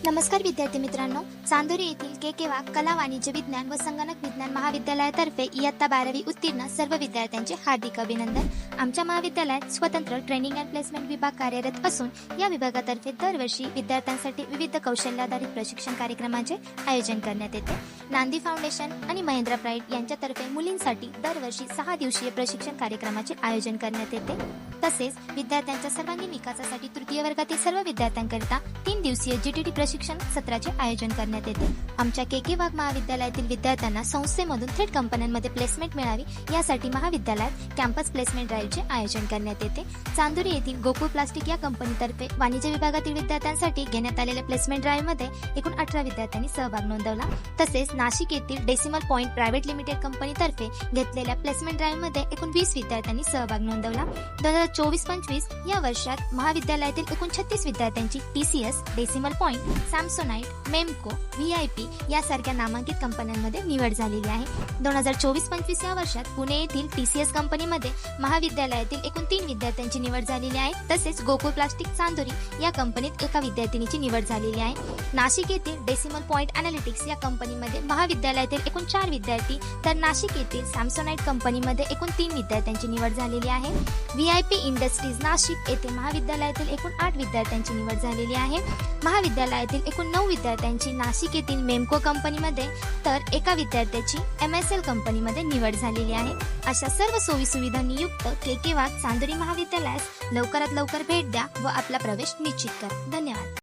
नमस्कार विद्यार्थी मित्रांनो, चांदोरी येथील के वाघ कला वाणिज्य विज्ञान व संगणक विज्ञान महाविद्यालयातर्फे इयत्ता 12वी उत्तीर्ण सर्व विद्यार्थ्यांचे हार्दिक अभिनंदन। आमच्या महाविद्यालयात स्वतंत्र ट्रेनिंग अँड प्लेसमेंट विभाग कार्यरत असून या विभागातर्फे दरवर्षी विद्यार्थ्यांसाठी विविध कौशल्याधारित प्रशिक्षण कार्यक्रमांचे आयोजन करण्यात येते। नांदी फाउंडेशन आणि महेंद्र प्राईड यांच्यातर्फे मुलींसाठी दरवर्षी 6 दिवसीय प्रशिक्षण कार्यक्रमाचे आयोजन करण्यात येते। तसेच विद्यार्थ्यांच्या सर्वांगीण विकासासाठी तृतीय वर्गातील सर्व विद्यार्थ्यांकरिता 3 दिवसीय जीटीटी प्रशिक्षण सत्राचे आयोजन करण्यात येते। आमच्या के वाघ महाविद्यालयातील विद्यार्थ्यांना संस्थेमधून थेट कंपन्यांमध्ये प्लेसमेंट मिळावी यासाठी महाविद्यालयात कॅम्पस प्लेसमेंट ड्राईव्हचे आयोजन करण्यात येते। चांदोरी येथील गोकुळ प्लास्टिक या कंपनीतर्फे वाणिज्य विभागातील विद्यार्थ्यांसाठी घेण्यात आलेल्या प्लेसमेंट ड्राईव्हमध्ये एकूण 18 विद्यार्थ्यांनी सहभाग नोंदवला। तसेच नाशिक येथील डेसिमल पॉइंट प्रायव्हेट लिमिटेड कंपनीतर्फे घेतलेल्या प्लेसमेंट ड्राईव्हमध्ये एकूण 20 विद्यार्थ्यांनी सहभाग नोंदवला। 2024-25 या वर्षात महाविद्यालयातील एकूण 36 विद्यार्थ्यांची TCS, डेसिमल पॉइंट, सॅमसोनाइट, मेमको, VIP यासारख्या नामांकित कंपन्यांमध्ये निवड झालेली आहे। 2024-25 या वर्षात पुणे येथील TCS कंपनीमध्ये महाविद्यालयातील एकूण 3 विद्यार्थ्यांची निवड झालेली आहे। तसेच गोकुळ प्लास्टिक चांदोरी या कंपनीत एका विद्यार्थिनीची निवड झालेली आहे। नाशिक येथील डेसिमल पॉइंट अॅनालिटिक्स या कंपनीमध्ये महाविद्यालयातील एकूण 4 विद्यार्थी तर नाशिक येथील सॅमसोनाइट कंपनीमध्ये एकूण 3 विद्यार्थ्यांची निवड झालेली आहे। VIP इंडस्ट्रीज नाशिक येथे महाविद्यालयातील एकूण 8 विद्यार्थ्यांची निवड झालेली आहे। महाविद्यालयातील एकूण 9 विद्यार्थ्यांची नाशिक येथील मेमको कंपनीमध्ये तर एका विद्यार्थ्याची MSL कंपनीमध्ये निवड झालेली आहे। अशा सर्व सोयी सुविधांनी युक्त के वाघ चांदोरी महाविद्यालयास लवकरात लवकर भेट द्या व आपला प्रवेश निश्चित करा। धन्यवाद।